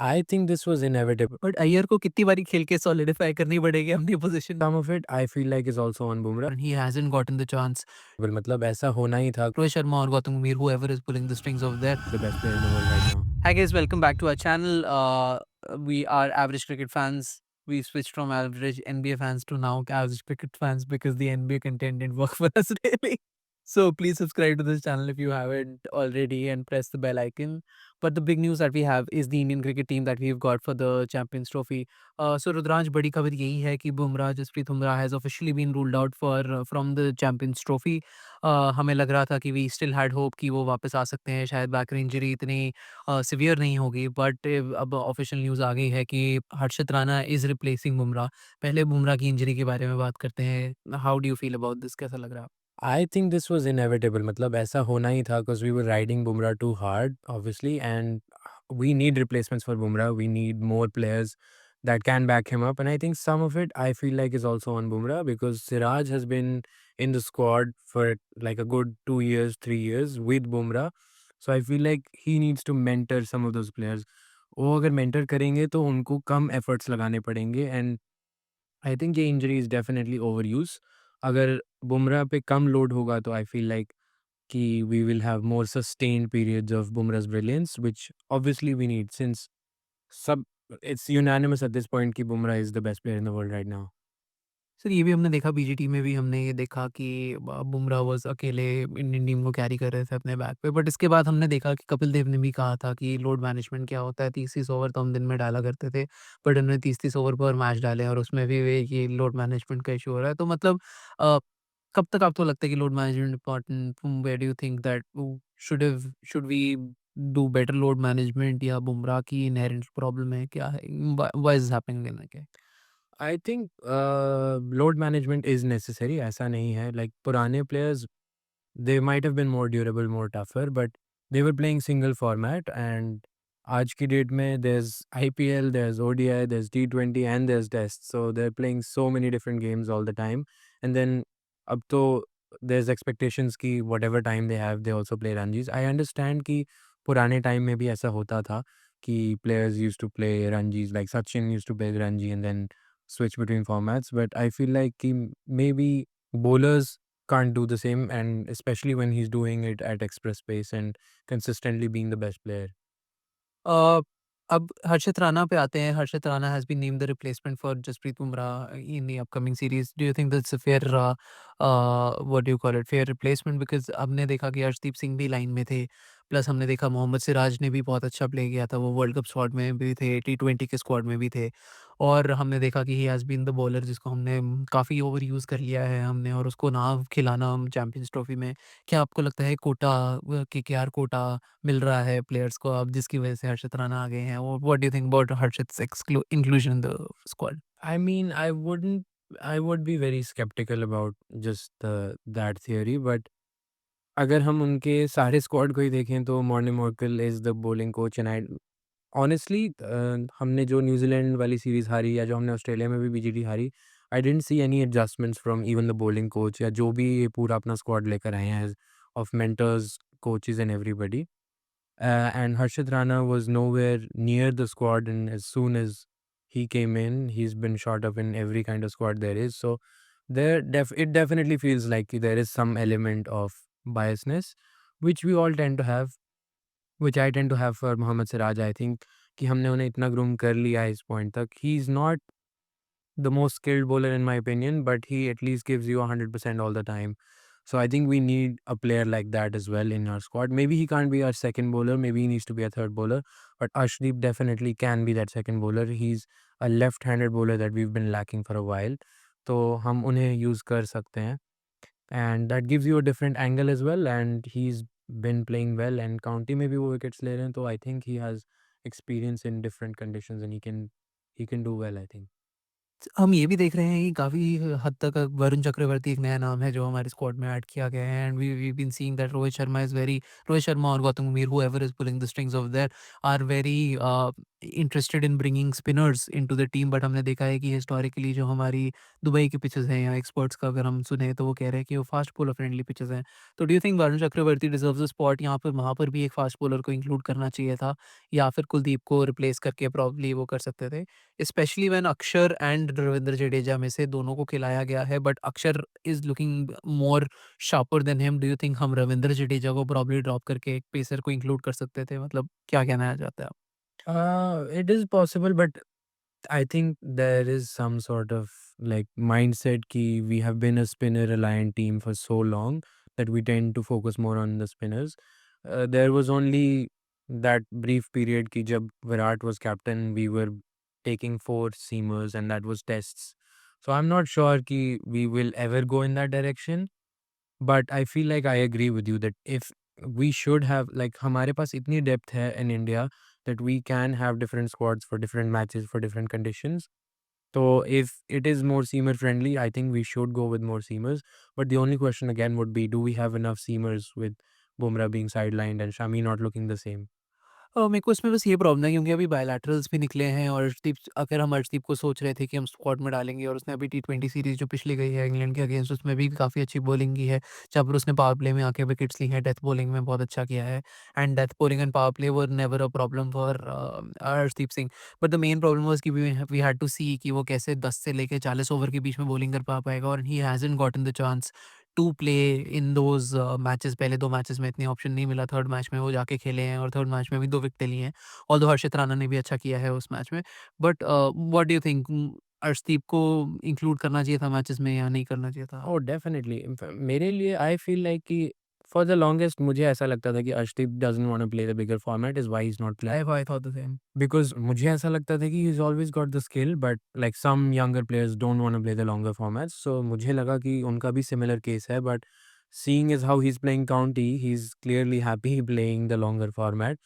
I think this was inevitable. But Iyer को कितनी बारी खेल के सॉलिडिफाई करनी पड़ेगी अपनी position Some of it I feel like is also on Bumrah. and he hasn't gotten the chance. मतलब ऐसा होना ही था. Rohit Sharma और गौतम गंभीर, whoever is pulling the strings over there. The best player in the world right now. Hi guys, welcome back to our channel. We are average cricket fans. We switched from average NBA fans to now average cricket fans because the NBA content didn't work for us really. So please subscribe to this channel if you haven't already and press the bell icon. But the big news that we have is the Indian cricket team that we've got for the Champions Trophy. So Rudransh, बड़ी खबर यही है कि Bumrah, Jasprit Bumrah has officially been ruled out for from the Champions Trophy. हमें लग रहा था कि we still had hope कि वो वापस आ सकते हैं, शायद बैक इंजरी इतनी सीवियर नहीं होगी, बट अब ऑफिशियल न्यूज़ आ गई है कि हर्षित राणा इज़ रिप्लेसिंग बुमराह। पहले बुमराह की इंजरी के बारे में बात करते हैं। How do you feel about this? कैसा लग रहा है? I think this was inevitable. मतलब ऐसा होना ही था because we were riding Bumrah too hard, obviously, and we need replacements for Bumrah. We need more players that can back him up, and I think some of it I feel like is also on Bumrah because Siraj has been in the squad for like a good 2 years, 3 years with Bumrah. So I feel like he needs to mentor some of those players. वो अगर mentor करेंगे तो उनको कम efforts लगाने पड़ेंगे and I think ये injury is definitely overuse. अगर बुमराह पे कम लोड होगा तो आई फील लाइक कि we will have more sustained periods of Bumrah's brilliance which obviously we need since सब it's unanimous at this point कि Bumrah is the best player in the world right now. Sir, ये भी हमने देखा, BGT में भी हमने ये देखा कि बुमराह वाज़ अकेले इंडियन टीम को कैरी कर रहे थे अपने बैक पे। बट इसके बाद हमने देखा कि कपिल देव ने भी कहा था कि लोड मैनेजमेंट क्या होता है, 30-30 ओवर तो हम दिन में डाला करते थे, बट उन्होंने 30-30 ओवर पर मैच डाले और उसमें भी वे ये लोड मैनेजमेंट का इशू हो रहा है। तो मतलब अ, कब तक आपको लगता है कि load management important? Where do you think that should we do better load management, या बुमराह की इनहेरेंट प्रॉब्लम है, क्या है? Why is happening like that? I think load management is necessary ऐसा नहीं है लाइक पुराने players they might have been more durable, more tougher, but they were playing single format. And आज की डेट में there's IPL, there's ODI, there's T20 and there's Test. So they're playing so many different games all the time. And then अब तो there's expectations कि whatever time they have, they also play Ranjis. I understand कि पुराने time में भी ऐसा होता था कि players used to play Ranjis, like Sachin used to play Ranji and then switch between formats. But I feel like कि maybe bowlers can't do the same, and especially when he's doing it at express pace and consistently being the best player. अ, अब हर्षित राणा पे आते हैं। Harshit Rana has been named the replacement for Jasprit Bumrah in the upcoming series. Do you think that's a fair what do you call it, fair replacement? Because हमने देखा कि अर्शदीप सिंह भी line में थे, प्लस हमने देखा मोहम्मद सिराज ने भी बहुत अच्छा प्ले किया था, वो वर्ल्ड कप स्क्वाड में भी थे, टी20 के स्क्वाड में भी थे। और हमने देखा कि he has been the bowler जिसको हमने काफ़ी ओवर यूज़ कर लिया है हमने, और उसको ना खिलाना हम चैंपियंस ट्रॉफी में। क्या आपको लगता है कोटा, केकेआर कोटा मिल रहा है प्लेयर्स को अब, जिसकी वजह से हर्षित राणा आ गए हैं? और what do you think about Harshit's inclusion in the squad? I mean, I would be very skeptical about just that theory, but अगर हम उनके सारे स्क्वाड को ही देखें तो Morne Morkel is the bowling coach and I honestly हमने जो New Zealand वाली सीरीज़ हारी या जो हमने ऑस्ट्रेलिया में भी बीजीटी हारी, I didn't see any adjustments from even the bowling coach या जो भी ये पूरा अपना स्क्वाड लेकर आए हैं of mentors, coaches and everybody. And Harshit Rana was nowhere near the squad, and as soon as he came in, he's been shot up in every kind of squad there is. So it definitely feels like there is some element of biasness, which we all tend to have, which I tend to have for Mohammad Siraj. I think कि हमने उन्हें इतना groom कर लिया है इस point तक. He is not the most skilled bowler in my opinion, but he at least gives you 100% all the time. So I think we need a player like that as well in our squad. Maybe he can't be our second bowler, maybe he needs to be a third bowler, but Ashdeep definitely can be that second bowler. He's a left-handed bowler that we've been lacking for a while. तो हम उन्हें use कर सकते हैं, and that gives you a different angle as well, and he's been playing well and county में भी वो wickets ले रहे हैं, तो I think he has experience in different conditions and he can do well, I think. हम ये भी देख रहे हैं कि काफ़ी हद तक वरुण चक्रवर्ती एक नया नाम है जो हमारे स्क्वाड में ऐड किया गया है, and we been seeing that Rohit Sharma और Gautam Gambhir, whoever is pulling the strings over there, are very interested in bringing spinners into the team. But हमने देखा है कि हिस्टोरिकली जो हमारी दुबई की पिचेस हैं, या एक्सपर्ट्स का अगर हम सुने, तो वो कह रहे हैं कि वो फास्ट बॉलर फ्रेंडली पिचेस हैं। तो do you think Varun Chakravarthy deserves a spot यहाँ पर? वहाँ पर भी एक फास्ट बॉलर को इंक्लूड करना चाहिए था, या फिर कुलदीप को रिप्लेस करके प्रॉब्ली वो कर सकते थे? स्पेशली व्हेन अक्षर एंड रविंद्र जडेजा में से दोनों को खिलाया गया है, बट अक्षर is looking more sharper than him. Do you think हम रविंद्र जडेजा को प्रॉब्ली ड्रॉप करके एक पेसर को इंक्लूड कर सकते थे? मतलब क्या कहना चाहते हैं आप? It is possible, but I think there is some sort of like mindset ki we have been a spinner reliant team for so long that we tend to focus more on the spinners. There was only that brief period ki jab Virat was captain, we were taking four seamers and that was tests. So I'm not sure ki we will ever go in that direction. But I feel like I agree with you that if we should have like हमारे पास इतनी depth है in India that we can have different squads for different matches for different conditions. So if it is more seamer friendly, I think we should go with more seamers. But the only question again would be, do we have enough seamers with Bumrah being sidelined and Shami not looking the same? मेरे को इसमें बस ये problem है, क्योंकि अभी bilaterals भी निकले हैं, और अर्शदीप, अगर हम अर्शदीप को सोच रहे थे कि हम स्क्वाड में डालेंगे, और उसने अभी टी20 सीरीज़ जो पिछली गई है इंग्लैंड के अगेंस्ट, उसमें भी काफ़ी अच्छी बॉलिंग की है, जहाँ पर उसने पावर प्ले में आके विकेट्स ली हैं, डेथ बॉलिंग में बहुत अच्छा किया है, and death bowling and power play were never a problem for Arshdeep Singh. But the main problem was कि वी हैड टू सी कि वो कैसे 10 से लेके 40 ओवर के बीच में बॉलिंग कर पाएगा, और he hasn't gotten the chance to play in those matches. पहले 2 मैचेज़ में इतनी ऑप्शन नहीं मिला, थर्ड मैच में वो जाके खेले हैं, और थर्ड मैच में भी 2 विकेटें ली हैं। ऑल्दो हर्षित राणा ने भी अच्छा किया है उस मैच में। But what do you think, Arshdeep को इंक्लूड करना चाहिए था मैचेस में, या नहीं करना चाहिए था? ओह! डेफ़िनिटली मेरे लिए आई फ़ील लाइक कि फॉर द लॉन्गेस्ट मुझे ऐसा लगता था कि Arshdeep doesn't want to play the bigger format is why he is not playing. I thought the same. Because मुझे ऐसा लगता था कि he is always got the skill but like some younger players don't want to play the longer formats so मुझे लगा कि उनका भी सिमिलर केस है but seeing as how he is playing county he is clearly happy playing the longer format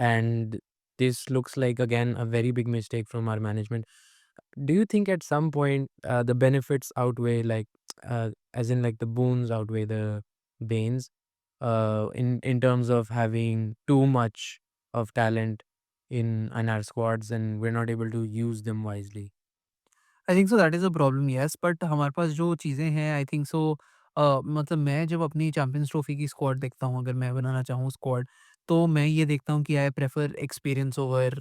and this looks like again a very big mistake from our management. Do you think at some point the benefits outweigh like as in like the boons outweigh the banes in terms of having too much of talent in our squads and we're not able to use them wisely? I think so that is a problem, yes. But हमारे पास जो चीज़ें हैं, आई think सो मतलब मैं जब अपनी champions trophy की squad देखता हूँ, अगर मैं बनाना चाहूँ स्क्वाड, तो मैं ये देखता हूँ कि I prefer experience over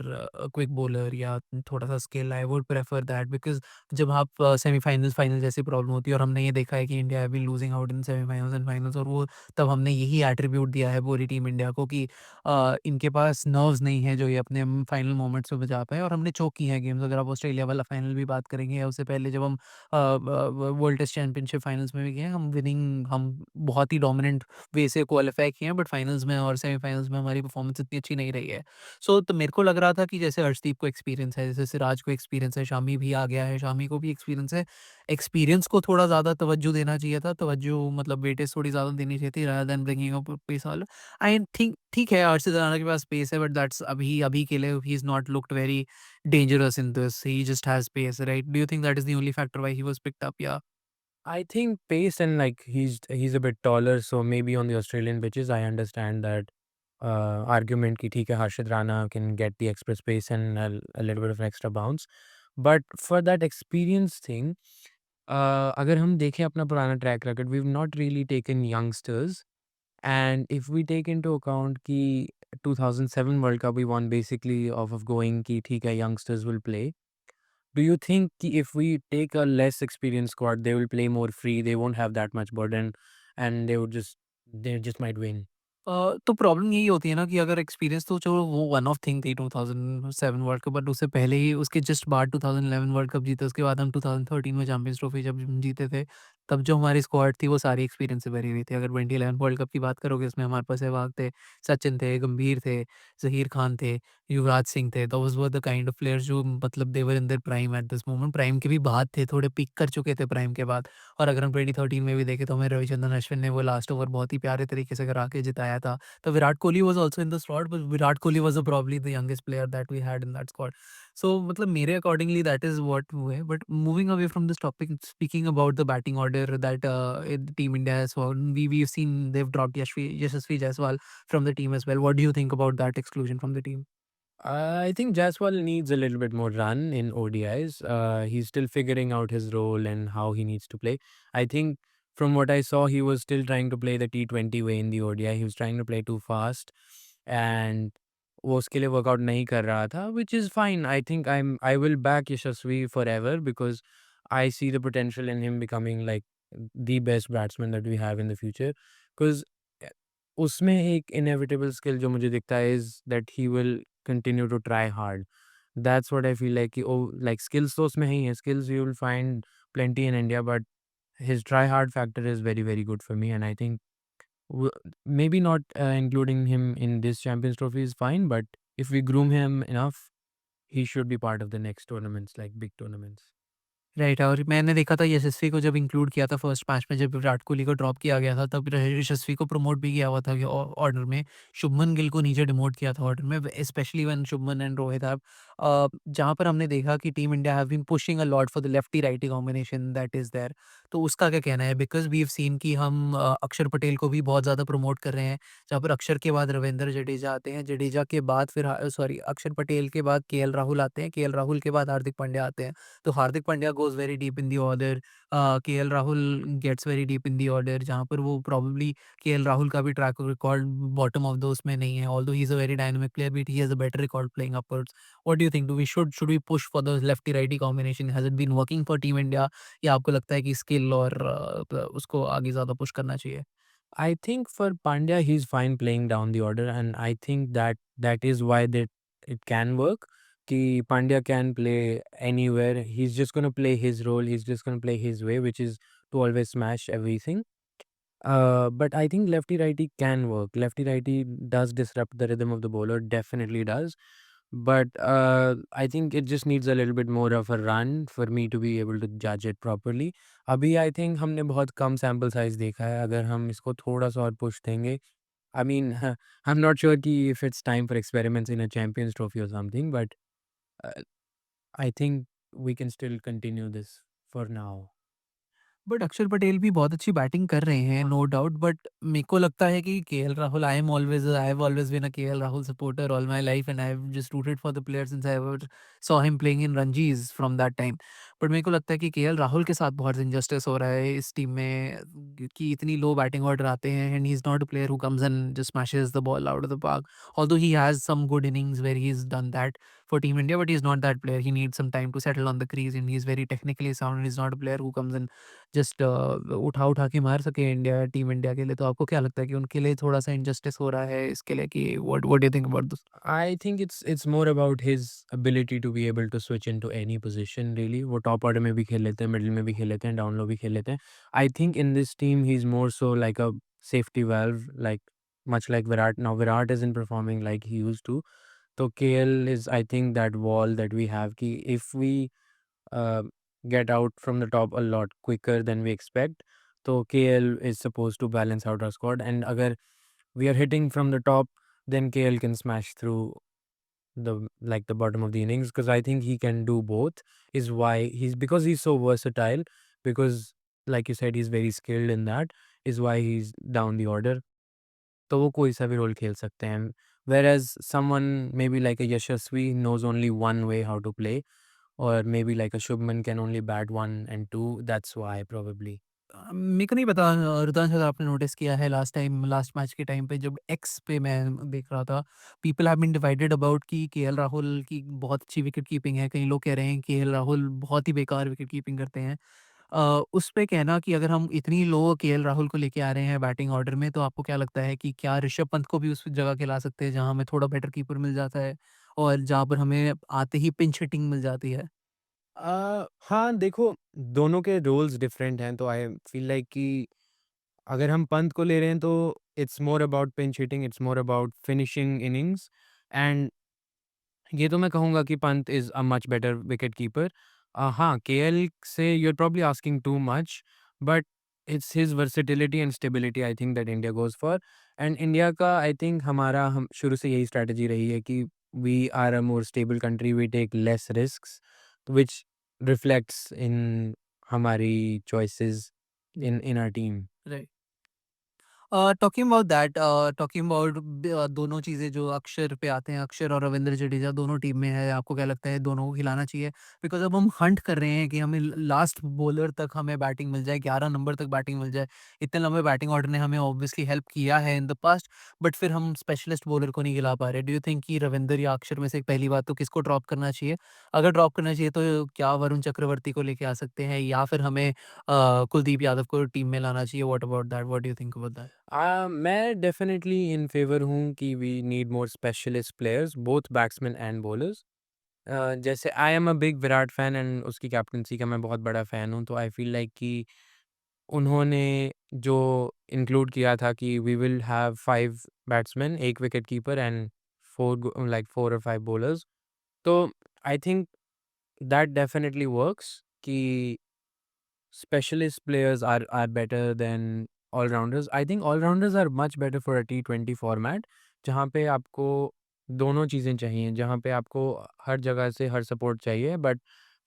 quick bowler, या थोड़ा सा skill. I would prefer that, because जब आप सेमीफाइनल्स फाइनल जैसी प्रॉब्लम होती है, और हमने ये देखा है कि India have been losing out in semifinals and finals, और वो तब हमने यही एट्रीब्यूट दिया है पूरी टीम इंडिया को कि इनके पास नर्व्स नहीं है जो ये अपने फाइनल मोमेंट्स में बचा पाए, और हमने चोक की हैं गेम्स। अगर आप ऑस्ट्रेलिया वाला फाइनल भी बात करेंगे, या उससे पहले जब हम वर्ल्ड टेस्ट चैंपियनशिप फाइनल्स में भी गए हैं, हम बहुत ही डोमिनेंट वे से क्वालिफाई किए हैं, बट फाइनल्स में और सेमीफाइनल्स में हमारी परफॉर्मेंस इतनी अच्छी नहीं रही है। सो तो मेरे को लग रहा था कि जैसे हर्षदीप को एक्सपीरियंस है, जैसे सिराज को एक्सपीरियंस है, शामी भी आ गया है, शामी को भी एक्सपीरियंस है, एक्सपीरियंस को थोड़ा ज़्यादा तवज्जो देना चाहिए था, तवज्जो मतलब वेटेज थोड़ी ज़्यादा देनी चाहिए थी, rather then bringing up pace वाला। आई थिंक ठीक है, अर्शदीप राणा के पास स्पेस है, बट दैट्स अभी अभी के लिए he is not looked very dangerous in this. He just has pace, right? Do you think that is the only factor why he was picked up? Yeah. I think pace and like he's a bit taller, so maybe on the Australian pitches I understand that argument ki theek hai Harshit Rana can get the express pace and a little bit of an extra bounce. But for that experience thing, अगर हम देखें अपना पुराना track record we've not really taken youngsters and if we take into account कि 2007 World Cup we won basically off of going कि ठीक है youngsters will play. Do you think कि if we take a less experienced squad they will play more free, they won't have that much burden and they just might win? तो problem यही होती है ना कि अगर एक्सपीरियंस, तो चलो वो वन ऑफ थिंग थी 2007 वर्ल्ड कप, बट उससे पहले ही, उसके जस्ट बाद 2011 वर्ल्ड कप जीते, उसके बाद हम 2013 में चैंपियंस ट्रॉफी जब हम जीते थे, तब जो हमारी स्क्वाड थी वो सारी एक्सपीरियंस से भरी हुई थी। अगर 2011 वर्ल्ड कप की बात करोगे इसमें हमारे पास सहवाग थे, सचिन थे, गंभीर थे, ज़हीर खान थे, युवराज सिंह थे। Those were the kind of players जो मतलब they were in their prime at this moment. Prime के भी बाद थे, थोड़े पीक कर चुके थे प्राइम के बाद। और अगर हम 2013 में भी देखें तो हमें रविचंद्रन अश्विन ने वो लास्ट ओवर बहुत ही प्यारे तरीके से करा के जिताया था। तो Virat Kohli was also in the squad, but Virat Kohli was probably the youngest player that we had in that squad. So मतलब मेरे अकॉर्डिंगली दैट इज़ व्हाट वो है। But moving away from this topic, speaking about the batting order that team India has form, we've seen they've dropped Yashasvi Jaiswal from the team as well. What do you think about that exclusion from the team? I think Jaiswal needs a little bit more run in ODIs. He's still figuring out his role and how he needs to play. I think from what I saw, he was still trying to play the T20 way in the ODI. He was trying to play too fast, and वो उसके लिए workout नहीं कर रहा था, which is fine. I will back Yashasvi forever because I see the potential in him becoming like the best batsman that we have in the future. Because उसमें एक inevitable skill जो मुझे दिखता है is that he will continue to try hard. That's what I feel like कि like skills तो उसमें है ही है. Skills you will find plenty in India, but his try hard factor is very, very good for me. And I think w maybe not including him in this Champions Trophy is fine, but if we groom him enough, he should be part of the next tournaments, like big tournaments. Right. और मैंने देखा था यशस्वी को जब include किया था first match में, जब विराट कोहली को ड्रॉप किया गया था तब यशस्वी को प्रमोट भी किया हुआ था ऑर्डर में। शुभमन गिल को नीचे डिमोट किया था ऑर्डर में, specially when Shubman and Rohit have जहाँ पर हमने देखा कि team India have been pushing a lot for the lefty righty combination that is there. तो उसका क्या कहना है? बिकॉज वी हैव सीन कि हम अक्षर पटेल को भी बहुत ज़्यादा प्रमोट कर रहे हैं, जहाँ पर अक्षर के बाद रविंद्र जडेजा आते हैं, जडेजा के बाद फिर सॉरी अक्षर पटेल के बाद के राहुल आते हैं, के राहुल के बाद हार्दिक पांड्या आते हैं। तो Hardik Pandya goes very deep in the order, KL Rahul gets very deep in the order, जहाँ पर वो प्रोबेबली केएल राहुल का भी track record bottom of the उसमें नहीं है, although he is a very dynamic player but he has a better record playing upwards. What do you think? Do we should we push for the lefty righty combination? Has it been working for team India, या आपको लगता है कि skill और उसको आगे ज़्यादा push करना चाहिए? I think for Pandya, he's fine playing down the order, and I think that that is why that it can work. Ki Pandya can play anywhere. He's just gonna play his role. He's just gonna play his way, which is to always smash everything. But I think lefty righty can work. Lefty righty does disrupt the rhythm of the bowler, definitely does. But I think it just needs a little bit more of a run for me to be able to judge it properly. अभी I think हमने बहुत कम sample size देखा है, अगर हम इसको थोड़ा-सा और पुश देंगे, I mean I am not sure कि if it's time for experiments in a champions trophy और something, but I think we can still continue this for now. But Akshar Patel भी बहुत अच्छी बैटिंग कर रहे हैं, नो डाउट। बट मेरे को लगता है कि KL Rahul, I have always been a KL Rahul supporter all my life, and I have just rooted for the player since I ever saw him playing in Ranjis from that time. But मेरे को लगता है कि केएल राहुल के साथ बहुत injustice हो रहा है इस टीम में, कि इतनी लो बैटिंग ऑर्डर आते हैं and he is not a player who comes and just smashes the ball out of the park. Although he has some good innings where he is done that for Team India, but he's not that player. He needs some time to settle on the crease, and he's very technically sound. And he's not a player who comes and just उठा के मार सके India team India के लिए। तो आपको क्या लगता है कि उनके लिए थोड़ा-सा इनजस्टिस हो रहा है इसके लिए? कि what what do you think about this? I think it's more about his ability to be able to switch into any position really. वो टॉप ऑर्डर में भी खेल लेते हैं, मिडल में भी खेल लेते हैं, डाउन लो भी खेल लेते हैं. I think in this team he's more so like a safety valve, like much like Virat. Now Virat isn't performing like he used to. So KL is I think that wall that we have कि if we uh, get out from the top a lot quicker than we expect, तो KL is supposed to balance out our squad. And अगर we are hitting from the top, then KL can smash through the bottom of the innings because I think he can do both. Is why he's because he's so versatile. Because like you said, he's very skilled in that. Is why he's down the order. तो वो कोई सा भी role खेल सकते हैं. Whereas someone maybe like a Yashasvi knows only one way how to play, or maybe like a Shubman can only bat one and two. That's why probably. मेरे को नहीं पता रुद्रांश, अगर आपने नोटिस किया है लास्ट मैच के टाइम पे जब एक्स पे मैं देख रहा था, people have been divided about कि केएल राहुल की बहुत अच्छी विकेट कीपिंग है। कई लोग कह रहे हैं कि केएल राहुल बहुत ही बेकार विकेट कीपिंग करते हैं। उस पे कहना कि अगर हम इतनी लो केएल राहुल को लेके आ रहे हैं बैटिंग ऑर्डर में, तो आपको क्या लगता है कि क्या ऋषभ पंत को भी उस जगह खिला सकते हैं जहाँ हमें थोड़ा बेटर कीपर मिल जाता है और जहाँ पर हमें आते ही पिंच हिटिंग मिल जाती है? हाँ, देखो दोनों के रोल्स डिफरेंट हैं, तो आई फील लाइक कि अगर हम पंत को ले रहे हैं तो it's more about pinch hitting, it's more about finishing innings and ये तो मैं कहूँगा कि Pant is a much better wicket keeper. हाँ, केएल से you are probably asking too much, but it's his versatility and stability I think that India goes for and India का I think हमारा हम शुरू से यही स्ट्रैटेजी रही है कि we are a more stable country, we take less risks, which reflects in हमारी choices in our team. Right. Talking about that, talking about दोनों चीज़ें जो अक्षर पे आते हैं, अक्षर और रविंद्र जडेजा दोनों टीम में है, आपको क्या लगता है दोनों को खिलाना चाहिए? बिकॉज़ अब हम हंट कर रहे हैं कि हमें लास्ट बॉलर तक हमें बैटिंग मिल जाए, 11 नंबर तक बैटिंग मिल जाए। इतने लंबे बैटिंग ऑर्डर ने हमें ऑब्वियसली हेल्प किया है इन द पास्ट, बट फिर हम स्पेशलिस्ट बॉलर को नहीं खिला पा रहे। डू यू थिंक कि रविंद्र या अक्षर में से पहली बात तो किसको ड्रॉप करना चाहिए? अगर ड्रॉप करना चाहिए तो क्या वरुण चक्रवर्ती को लेके आ सकते हैं या फिर हमें कुलदीप यादव को टीम में लाना चाहिए? What about that? What do you think about that? मैं डेफिनेटली इन फेवर हूँ कि we need more specialist players, both batsman and bowlers. जैसे I am a big Virat fan and उसकी कैप्टेंसी का मैं बहुत बड़ा फ़ैन हूँ, तो आई फ़ील लाइक कि उन्होंने जो इंक्लूड किया था कि we will have 5 batsman, 1 wicket keeper and 4 like 4 और 5 बॉलर्स। तो I think that definitely works कि specialist players are better than all-rounders. I think all-rounders are much better for a T20 format जहाँ पे आपको दोनों चीज़ें चाहिए, जहाँ पे आपको हर जगह से हर सपोर्ट चाहिए but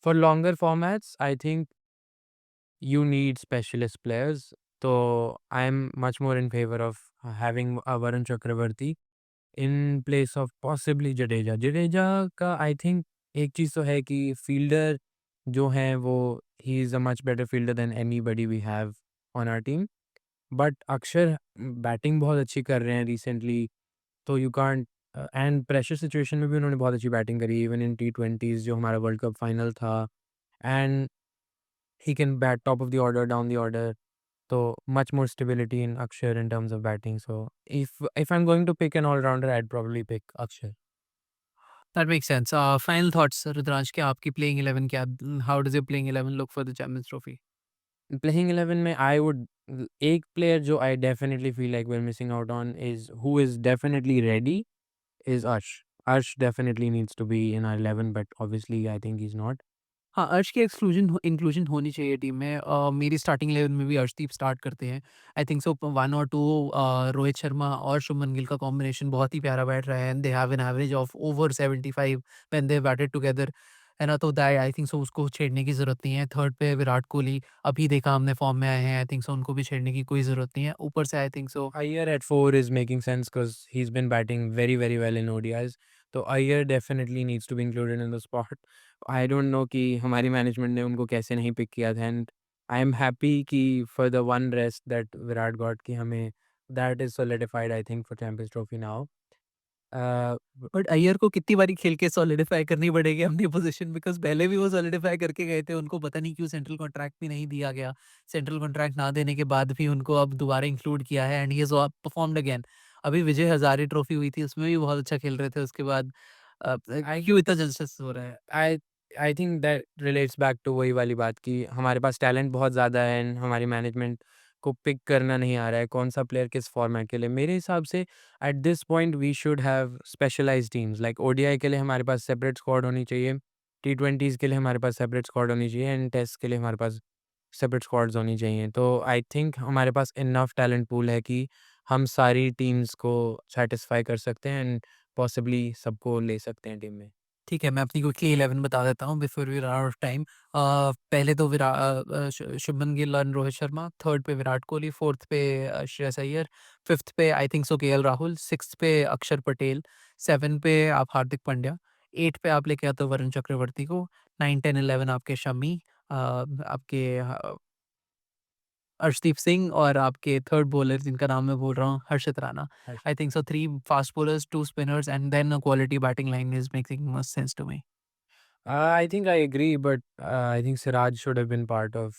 for longer formats I think you need specialist players. So I'm much more in favor of having a Varun Chakravarti in place of possibly Jadeja. Jadeja का आई थिंक एक चीज़ तो है कि फील्डर जो हैं वो he is a much better fielder than anybody we have on our team. But Akshar batting बहुत अच्छी कर रहे हैं रिसेंटली, तो you can't and pressure situation में भी उन्होंने बहुत अच्छी बैटिंग करी इवन इन टी20s जो हमारा वर्ल्ड कप फाइनल था and he can bat top of the order, down the order. So much more stability in Akshar in terms of batting. So if I'm going to pick an all rounder, I'd probably pick Akshar. That makes sense. Final thoughts, Rudransh, क्या आपकी playing 11 क्या? How does your playing 11 look for the champions trophy? Playing 11 में I would एक player जो I definitely feel like we're missing out on is who is definitely ready is Arsh. Arsh definitely needs to be in our 11, but obviously I think he's not. हाँ, अर्श की inclusion होनी चाहिए team में। मेरी starting 11 में भी Arshdeep start करते हैं। आई थिंक सो 1 और 2, रोहित शर्मा और शुभमन गिल का कॉम्बिनेशन बहुत ही प्यारा बैठ रहा है and they have an average of over 75 when they batted together, है ना? तो दैट आई थिंक सो उसको छेड़ने की ज़रूरत नहीं है। थर्ड पे विराट कोहली, अभी देखा हमने फॉर्म में आए हैं, आई थिंक सो उनको भी छेड़ने की कोई ज़रूरत नहीं है। ऊपर से आई think so Iyer at 4 is making sense because he's been batting very, very well in ODIs. So Iyer definitely needs to be included in the spot. I don't know कि हमारी मैनेजमेंट ने उनको कैसे नहीं पिक किया था and I am happy कि for the one rest that Virat got कि हमें that is solidified I think for champions trophy now. But Iyer को कितनी बारी खेल के सॉलिडिफाई करनी पड़ेगी अपनी पोजीशन, बिकॉज़ पहले भी वो सॉलिडिफाई करके गए थे, उनको पता नहीं क्यों सेंट्रल कॉन्ट्रैक्ट भी नहीं दिया गया। सेंट्रल कॉन्ट्रैक्ट ना देने के बाद भी उनको अब दोबारा इंक्लूड किया है and he has performed again. अभी विजय हज़ारे ट्रॉफी हुई थी, उसमें भी बहुत अच्छा खेल रहे थे, उसके बाद आई क्यों इतना जल्दबाज़ी हो रहा है? I I think that relates back to वही वाली बात कि हमारे पास टैलेंट बहुत ज़्यादा है एंड हमारी मैनेजमेंट को पिक करना नहीं आ रहा है कौन सा प्लेयर किस फॉर्मेट के लिए। मेरे हिसाब से at this point we should have specialised teams like ODI के लिए हमारे पास सेपरेट स्क्वाड होनी चाहिए, टी20s के लिए हमारे पास सेपरेट स्क्वाड होनी चाहिए एंड टेस्ट के लिए हमारे पास सेपरेट स्क्वाड्स होनी चाहिए। तो आई थिंक हमारे पास इनफ टैलेंट पूल है कि हम सारी टीम्स को सेटिस्फाई कर सकते हैं एंड पॉसिबली सबको ले सकते हैं टीम में। ठीक है, मैं अपनी क्विकली 11 बता देता हूँ before we run out of time. पहले तो शुभमन गिल एंड रोहित शर्मा, थर्ड पे विराट कोहली, फोर्थ पे श्रेयस अय्यर, फिफ्थ पे I think so KL Rahul, sixth पे अक्षर पटेल, 7 पे आप हार्दिक पांड्या, 8 पे आप लेके आते हो वरुण चक्रवर्ती को, 9, 10, 11 आपके शमी, आपके अर्शदीप सिंह और आपके थर्ड बॉलर जिनका नाम मैं बोल रहा हूँ Harshit Rana. I think so 3 fast bowlers, 2 spinners and then a quality batting line is making must sense to me. I think I agree, but I think Siraj should have been part of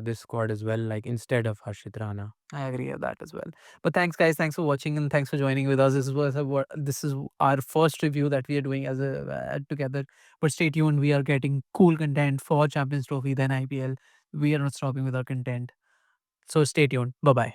this squad as well, like instead of Harshit Rana. I agree with that as well. But thanks, guys. Thanks for watching and thanks for joining with us. This is our first review that we are doing as a together. But stay tuned. We are getting cool content for Champions Trophy, then IPL. We are not stopping with our content. So stay tuned. Bye bye.